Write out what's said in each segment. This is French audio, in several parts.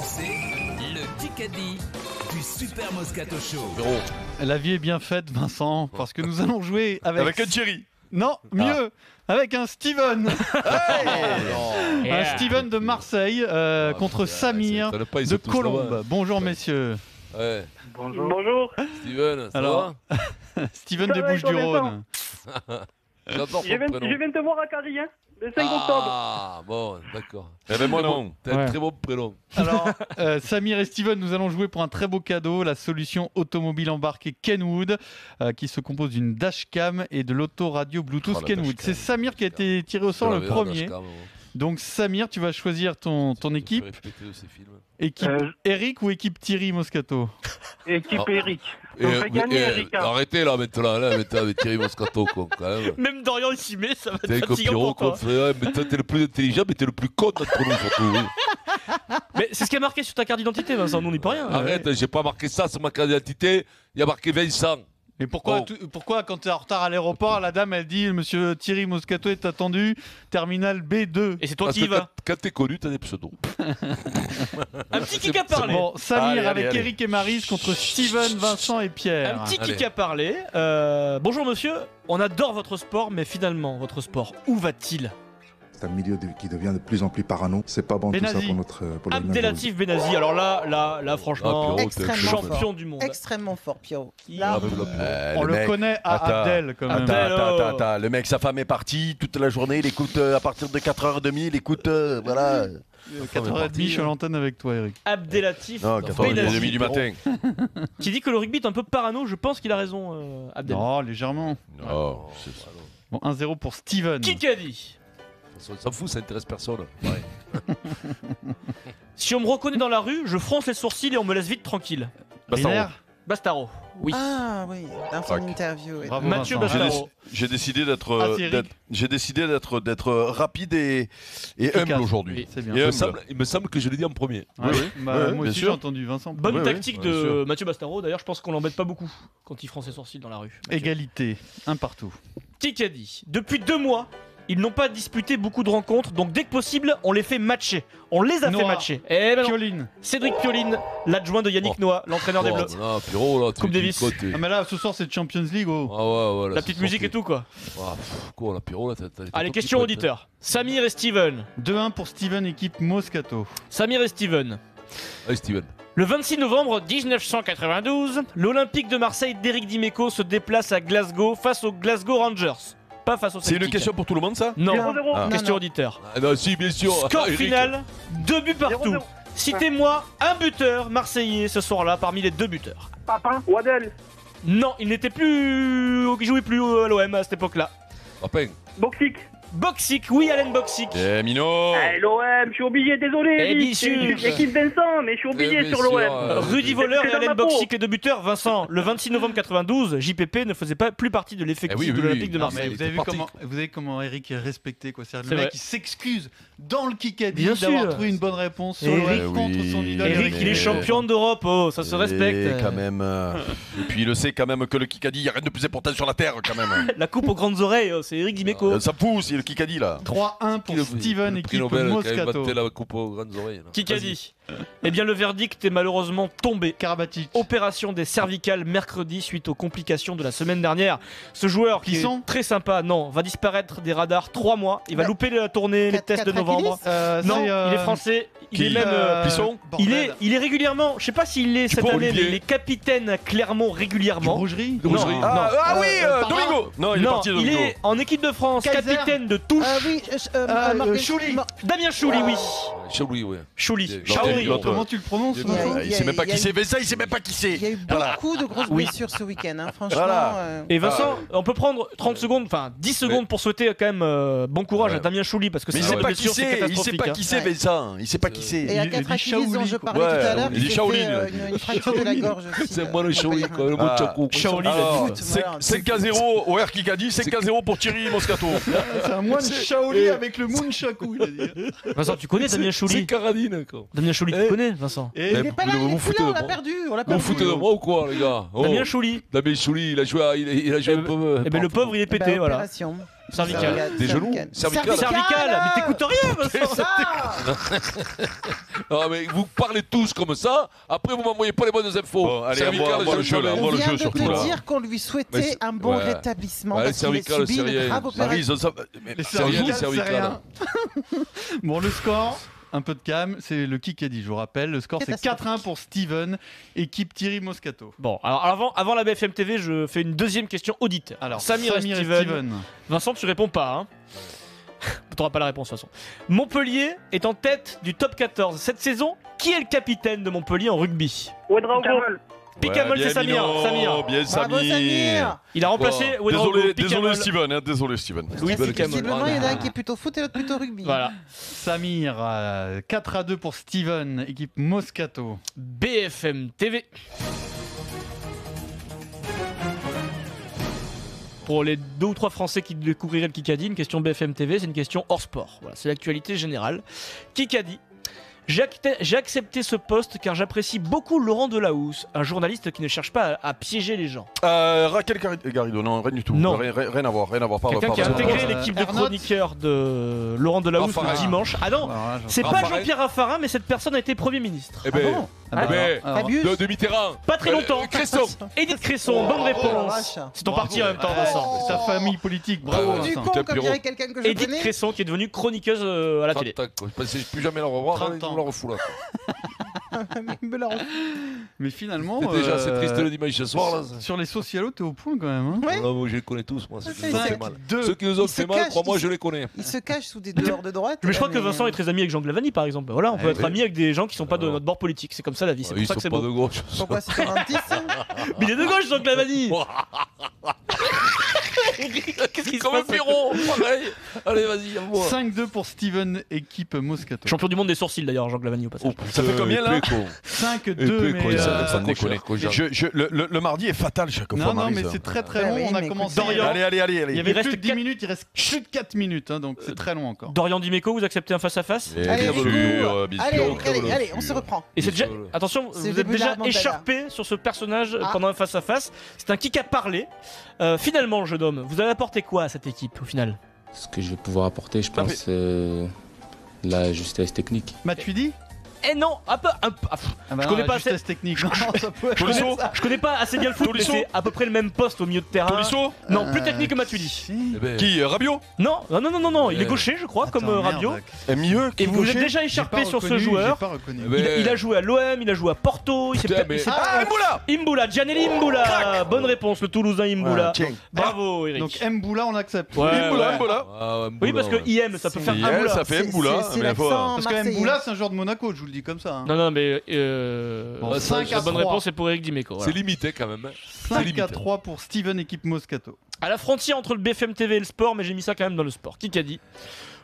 C'est le Kikadi du Super Moscato Show. La vie est bien faite, Vincent, parce que nous allons jouer avec un Thierry. Non, mieux, avec un Steven. Un Steven de Marseille contre Samir de Colombes. Bonjour messieurs. Ouais. Bonjour. Steven, ça Alors, Steven des Bouches-du-Rhône. J'adore Je ton prénom. viens te voir à Carrie, hein, le 5 octobre. Ah, bon, d'accord. Eh ben moi non. T'as un Ouais. très bon prénom. Alors, Samir et Steven, nous allons jouer pour un très beau cadeau, la solution automobile embarquée Kenwood, qui se compose d'une dashcam et de l'autoradio Bluetooth Oh, la Kenwood. dashcam. C'est Samir qui a été tiré au sort le premier. Donc Samir, tu vas choisir ton équipe. Équipe Eric ou équipe Thierry Moscato? Équipe Oh. Eric. On fait gagner Eric. Arrêtez là maintenant, avec Thierry Moscato, quoi, quand même. Même Dorian il s'y met, ça va T'es être un fatigant copiro, pour toi. quoi, frère. Mais toi, t'es le plus intelligent, mais t'es le plus con d'entre nous, surtout. Oui. Mais c'est ce qui est marqué sur ta carte d'identité, Vincent, nous on n'y peut rien. Arrête, j'ai pas marqué ça sur ma carte d'identité. Il y a marqué Vincent. Mais pourquoi, Oh. pourquoi quand tu es en retard à l'aéroport, la dame elle dit monsieur Thierry Moscato est attendu, terminal B2. Et c'est toi Parce qui y que vas. quand t'es connu, t'as des pseudos. Un petit qui a parlé. Bon, Samir Allez, avec allez. Eric et Maryse contre Steven, Vincent et Pierre. Un petit Allez. qui a parlé. Bonjour monsieur, on adore votre sport, mais finalement, votre sport, où va-t-il? C'est un milieu qui devient de plus en plus parano. C'est pas bon tout ça Benazi. pour notre pour le Abdelatif Benazi. Alors là, franchement, Ah, Pierrot, Extrêmement champion fort. du monde. Extrêmement fort, Pierrot. Là, On le connaît à Attends. Abdel quand même. Attends. Le mec, sa femme est partie toute la journée. Il écoute à partir de 4h30. Il écoute, voilà. 4h30, je suis à l'antenne avec toi Eric. Abdelatif Non, Benazi, 4h30 du matin. qui dit que le rugby est un peu parano. Je pense qu'il a raison, Abdel. Non, légèrement. Oh, Bon, 1-0 pour Steven. Qui a dit? On s'en fout, ça intéresse personne. Ouais. Si on me reconnaît dans la rue, je fronce les sourcils et on me laisse vite tranquille. Riner. Bastaro. Oui. Ah oui, dans son Fuck. interview. oui. Bravo Mathieu Vincent. Bastaro. J'ai décidé d'être, Ah, c'est Eric. d'être rapide et humble aujourd'hui. C'est bien. Et Il me semble que je l'ai dit en premier. Ouais, oui. bah, Ouais, moi bien aussi sûr. j'ai entendu Vincent. Bonne Oui, tactique bien de sûr. Mathieu Bastaro. D'ailleurs, je pense qu'on l'embête pas beaucoup quand il fronce ses sourcils dans la rue. Mathieu. Égalité, un partout. Qui a dit? Depuis 2 mois, ils n'ont pas disputé beaucoup de rencontres, donc dès que possible, on les fait matcher. On les a fait Noah. matcher. Eh ben non. Pioline. Cédric Pioline, l'adjoint de Yannick Noah, l'entraîneur des Bleus. Non, Pierrot, là, Coupe Davis. Ah Ah mais là ce soir c'est Champions League oh. ouais, là, La c'est petite musique sorti. et tout quoi. Ah, quoi, la Pierrot, là, Allez, question auditeur. Samir et Steven. 2-1 pour Steven, équipe Moscato. Samir et Steven. Allez, Steven. Le 26 novembre 1992, l'Olympique de Marseille d'Éric Dimeco se déplace à Glasgow face aux Glasgow Rangers. Pas face aux C'est une Celtics. question pour tout le monde, ça? Non. 0-0. Ah. Question Non. auditeur. Ah, non, si, bien sûr. Score Eric. final, 2 buts partout. 0-0. Citez-moi un buteur marseillais ce soir-là parmi les 2 buteurs. Papin, Waddell, Non, il n'était plus. Il jouait plus à l'OM à cette époque-là. Papin. Boxic. Boxic, oui, Alain Boxic. Eh, Mino! Eh, l'OM, je suis oublié, désolé. Eh, Eric. bien sûr. C'est l'équipe Vincent, mais je suis oublié bien sur sûr, l'OM. Rudy Voller c'est et dans Alain ma peau. Boxic, les 2 buteurs. Vincent, le 26 novembre 92, JPP ne faisait pas plus partie de l'effectif Eh oui, de oui, l'Olympique de oui. Marseille. Mais vous avez, était vu parti. vous avez comment Eric est respecté quoi. C'est-à-dire C'est le mec vrai. qui s'excuse dans le Kikadi Bien d'avoir sûr. trouvé une bonne réponse sur Eric, l'OM contre son idole. Eric, il est mais- champion d'Europe, oh, ça se Et respecte. quand même. Et puis il le sait quand même que le Kikadi, il n'y a rien de plus important sur la terre quand même. La coupe aux grandes oreilles, oh, c'est Eric Dimeco. Ça pousse, c'est le Kikadi là. 3-1 pour Steven, Le prix équipe Nobel qui a Moscato. inventé la coupe aux grandes oreilles. là. Qui a dit? Eh bien, le verdict est malheureusement tombé. Karabatic. Opération des cervicales mercredi suite aux complications de la semaine dernière. Ce joueur qui Clisson est très sympa, non, va disparaître des radars 3 mois. Il va Bah, louper la tournée, les tests de novembre. Non, il est français. Il est même. Plisson Il est régulièrement, je sais pas s'il est cette prends année, Olivier. mais il est capitaine à Clermont régulièrement. Rougerie. Non, Rougerie. non. Ah oui, Parra. Domingo! Non, il est Non, parti, il Domingo. est en équipe de France, Kaiser. capitaine de touche. Oui, Chouli. Damien Chouli, oui. Chaouli, ouais. Chouli. L'autre, Chaouli. l'autre. Comment tu le prononces Il y a- Vincent Il sait même pas qui c'est, Vincent, il sait même pas qui c'est. il y a eu Voilà. beaucoup de grosses Oui. blessures ce week-end, hein, franchement. Voilà. Et Vincent, on peut prendre 30 secondes, enfin 10 secondes pour souhaiter quand même bon courage à Ouais. Damien Chouli parce que Mais il si sait c'est pas qui blessure, c'est c'est, il sait catastrophique. pas hein. qui c'est, Vincent. Il sait pas qui Et c'est. à il dit 4 Achilles dont je parlais Ouais, tout à l'heure, il dit il s'est Shaolin. fait une fracture de la gorge aussi. C'est moi le Chaouli, quoi. Le mot Ah. Tchakou. Shaolin, Alors, foot, voilà. 5-0 au R Kikadi, 5-0 pour Thierry Moscato. C'est un moine Shaolin avec le Munchaku, il a dit. Vincent, tu connais Damien C'est Chouli? Caradine, quoi. Damien Chouli, tu Eh. connais, Vincent? Et Il est pas là, Vous il est plus foutez là, de on l'a moi. perdu, on l'a Vous vous perdu. foutez de moi ou quoi, les gars? Oh. Damien Chouli. Damien Chouli, il a joué un peu. Eh ben le pauvre, il est pété, Bah, voilà. opération. Cervical. Des genoux. Cervical. Cervical. Mais t'écoutes rien, Vincent. Non, mais vous parlez tous comme ça, après vous m'envoyez pas les bonnes infos. Bon, allez, Cervical, moi le jeu là, On moi le vient jeu de surtout te là. dire qu'on lui souhaitait un bon rétablissement Ouais, parce qu'il a cervical, subi c'est une rien. grave opération. Les cervicales, cervicales, c'est rien. Bon, le score, un peu de calme, c'est le Kikadi, je vous rappelle. Le score, c'est 4-1 pour Steven, équipe Thierry Moscato. Bon, alors avant la BFM TV, je fais une deuxième question auditeur. Alors, Samir et Steven. Vincent, tu réponds pas, hein. T'auras pas la réponse de toute façon. Montpellier est en tête du top 14 cette saison. Qui est le capitaine de Montpellier en rugby? Ouedraogo. Picamol, c'est Samir. Samir. Bien Bravo Samir. Il a remplacé Ouedraogo. Désolé Picamol. Steven, hein, désolé Steven. Louis Picamol. Visiblement, il y en a un qui est plutôt foot et l'autre plutôt rugby. Voilà. Samir, 4-2 pour Steven, équipe Moscato. BFM TV. Pour les 2 ou 3 Français qui découvriraient le Kikadi, une question BFM TV, c'est une question hors sport. Voilà, c'est l'actualité générale. Kikadi. J'ai accepté ce poste car j'apprécie beaucoup Laurent Delahousse, un journaliste qui ne cherche pas à piéger les gens. Raquel Garrido, non, rien du tout. Non. Rien à voir. Quelqu'un qui a intégré l'équipe de Arnaud. chroniqueurs de Laurent Delahousse le Raffarin. dimanche. Ah non, c'est pas Raffarin. Jean-Pierre Raffarin, mais cette personne a été Premier ministre. Eh ben, bon Alors, de Mitterrand. Pas très longtemps. Cresson. Edith Cresson, bonne réponse. vache. C'est ton parti en même temps, Vincent. sa famille politique, bravo Du Vincent. con, comme Pierrot. dirait quelqu'un que je Edith connais. Cresson qui est devenue chroniqueuse à la télé. 30 ans, quoi. Je pensais plus jamais la revoir, 30 ils ans. nous la refou là. Mais finalement, Déjà, c'est triste le dimanche soir là. sur les socialos, t'es au point quand même. Hein. Ouais. Non, moi, je les connais tous, moi. Ceux qui nous ont fait mal. 5-2. Ceux qui nous ont Il se fait mal, cache, crois-moi, il je se- les connais. Il se cache sous des dehors de droite. Mais je crois que Vincent est très ami avec Jean Glavany par exemple. Voilà, on peut être oui. ami avec des gens qui sont pas de notre bord politique. C'est comme ça la vie, c'est pour Ils ça sont que c'est pas beau. de gauche. Pourquoi c'est ton dentiste Mais il est de gauche Jean Glavany. Qu'est-ce qui se Comme passe? Pierrot, pareil. Allez, vas-y, à moi. 5-2 pour Steven, équipe Moscato. Champion du monde des sourcils d'ailleurs, Jean Glavany au passage. Ça fait combien là 5-2, mais le mardi est fatal chaque fois. non, non, Maryse. mais c'est très très Ouais, long. oui, On a mais commencé. Dorian. Allez. Il y avait reste plus de 10 4 minutes, il reste plus de 4 minutes, hein, donc c'est très long encore. Dorian Dimeco, vous acceptez un face-à-face? Bien Allez, sûr, du coup, bien sûr. allez, on se reprend. Et c'est déjà... Bien sûr. Attention, C'est vous le êtes début de déjà la remontada. écharpé sur ce personnage Ah. pendant un face-à-face. C'est un kick à parler. Finalement, jeune homme, vous avez apporté quoi à cette équipe au final? Ce que je vais pouvoir apporter, je pense, la justesse technique. Matuidi Eh non, un peu. Je connais pas assez. assez technique. Non, ça peut être- Je connais pas assez bien le foot, mais c'est à peu près le même poste au milieu de terrain. Tolisso Non, plus technique que Matuidi. Si. Eh ben, Qui Rabiot Non, il est gaucher, je crois, comme Attends, Rabiot. merde. Mieux Et vous vous êtes gaucher déjà J'ai écharpé pas sur ce reconnu, joueur. j'ai pas reconnu. Eh ben, Il a joué à l'OM, il a joué à Porto. Il s'est Putain, peut-être- mais- il s'est- Ah, Mboula Imboula, Gianelli Imboula. Bonne réponse, le Toulousain Imboula. Tiens. Bravo, Eric. Donc Mboula, on accepte. Ouais, Mboula, ouais. Mboula. Ah, ouais, Oui, Mboula, parce que ouais. IM, ça peut faire Yeah, Imboula. ça fait Mboula. C'est mais faut- l'accent Parce que marseillais. Mboula, c'est un joueur de Monaco, je vous le dis comme ça. hein. Non, mais Bon, la 5 à bonne 3. réponse est pour Eric Dimeco. C'est Voilà. limité quand même. hein. 5 à 3 pour Steven, équipe Moscato. À la frontière entre le BFM TV et le sport, mais j'ai mis ça quand même dans le sport. Qui a dit?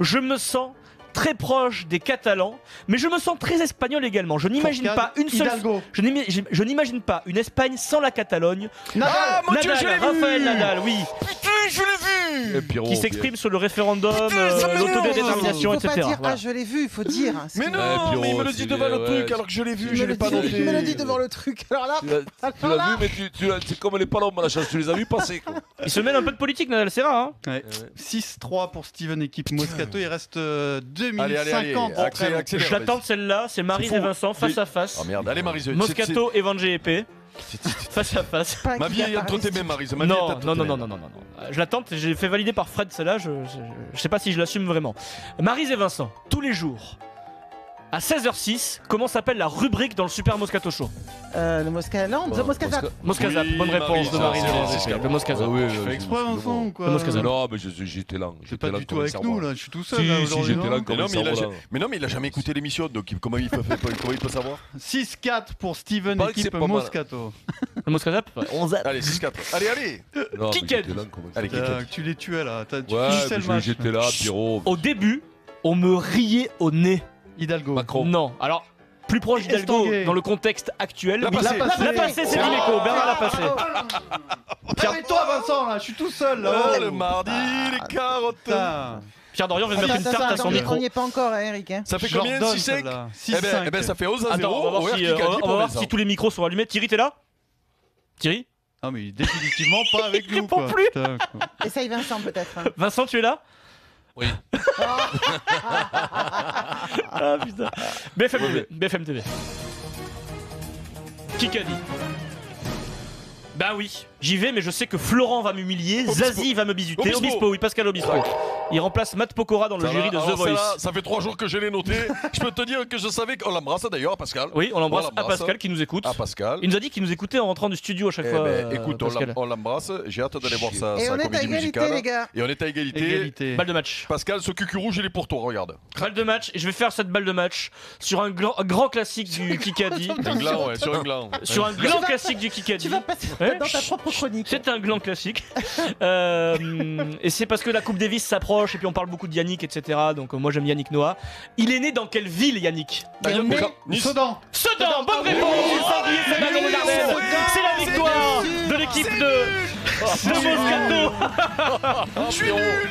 Je me sens très proche des Catalans, mais je me sens très espagnol également. Je n'imagine Fourcade, pas une seule. Hidalgo. Je n'imagine pas une Espagne sans la Catalogne. Ah, mon Dieu, Nadal, je l'ai vu Raphaël Nadal, oui, Je l'ai vu Et Pierrot, qui s'exprime sur le référendum, ça m'énerve. l'autodétermination, Il faut pas etc. dire, Voilà. ah je l'ai vu, il faut dire. Mais C'est- non, Pierrot, mais il me le c'est dit devant le ouais, truc alors que je l'ai vu, Tu je me l'ai le pas dis- noté. tu me le dis devant le truc. Alors là, Tu l'as vu, mais c'est comme les palombes à la chance, tu les as vus passer. Quoi. Il se mêle un peu de politique, Nadal, c'est rare. Hein. Ouais. 6-3 pour Steven, équipe Moscato. Il reste 2 minutes Allez, 50. accélère. Je l'attends celle-là, c'est Maryse C'est et faux. Vincent face à face. Oh merde, allez Maryse. Moscato et Van GP face à face. pas Ma qui vie est apparaît. entre tes mains, Maryse. Ma vie est Non, entre non, tes non, mains. non, non, non, non, non. Je l'attends, j'ai fait valider par Fred celle-là, je sais pas si je l'assume vraiment. Maryse et Vincent, tous les jours, à 16h06, comment s'appelle la rubrique dans le Super Moscato Show? Le Moscaland, The Moscazap. Moscazap, Oui, bonne réponse Maryse, de Maryse c'est et Vincent. Moscato. Le Moscazap. oui, Tu fais exprès, Vincent, ou quoi Le Moscato. Non, mais j'étais là. C'est pas du tout avec nous, là. Je suis tout seul. Si, là, si, aujourd'hui, j'étais non là Mais comme non, ça. mais il a voilà. ja- mais non, mais il a jamais écouté l'émission, donc comment il peut savoir 6-4 pour Steven, Paraît que équipe c'est pas mal. Moscato. Le Moscazap? 11 Allez, 6-4. Allez. Non, mais Kick-Head. j'étais là, comment ça. Allez, Kick-Head. Tu les tuais là. Tu Ouais, finissais le mais match. j'étais là, Pierrot. Au début, on me riait au nez. Hidalgo. Macron. Non, alors plus proche d'Hidalgo Estanguet. dans le contexte actuel. La oui. passée. La passée, c'est Dimeco. Bernard l'a passé. Pierre, et toi, Vincent, là, je suis tout seul là. Oh, le mardi, les carottes. Putain. Pierre Dorian vient de mettre une tarte à son micro. On n'y est pas encore, hein, Eric. hein. Ça fait Je leur combien donne 6-5 celle-là. Eh ben, ça fait 11 à 0. Attends, on va voir si tous les micros sont allumés. Thierry, t'es là? Thierry? Ah mais définitivement pas avec nous. répond Quoi. plus. Putain, quoi. Essaye Vincent peut-être. Vincent, tu es là? Oui. Ah putain. BFM TV. Kikadi. Bah oui, j'y vais, mais je sais que Florent va m'humilier, Zazie va me bisuter. Obispo, oui, Pascal Obispo. Il remplace Matt Pokora dans le jury de The Voice. Ça fait 3 jours que je l'ai noté. Je peux te dire que je savais qu'on l'embrasse d'ailleurs, Pascal. Oui, on l'embrasse à Pascal qui nous écoute. À Pascal. Il nous a dit qu'il nous écoutait en rentrant du studio à chaque fois. Écoute, on l'embrasse. J'ai hâte d'aller voir sa Et on est à comédie égalité, musicale. les gars. Et on est à égalité. Balle de match. Pascal, ce cucu rouge, il est pour toi, regarde. Balle de match, et je vais faire cette balle de match sur un grand classique du Kikadi. Un gland, ouais, sur un gland. Sur un grand classique du Kikadi. Tu vas passer dans ta propre chronique. C'est un gland classique. Et c'est parce que la Coupe Davis s'approche et puis on parle beaucoup de Yannick, etc. Donc moi j'aime Yannick Noah. Il est né dans quelle ville, Yannick? Sedan. Sedan, bonne réponse. C'est la victoire de l'équipe de Moscato.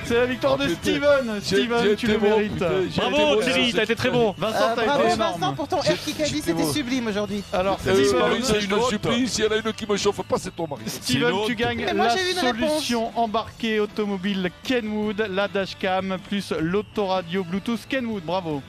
C'est la victoire de Steven. Steven, tu le mérites. Bravo Thierry, t'as été très bon. Vincent, t'as Bravo été Vincent énorme. pour ton Air Kikadi, c'était sublime aujourd'hui. Alors, C'est Steven, une supplice, s'il y en a une qui me chauffe pas, c'est ton mari. Steven, tu gagnes Et moi, la j'ai eu une solution embarquée automobile Kenwood, la dashcam plus l'autoradio Bluetooth Kenwood. Bravo.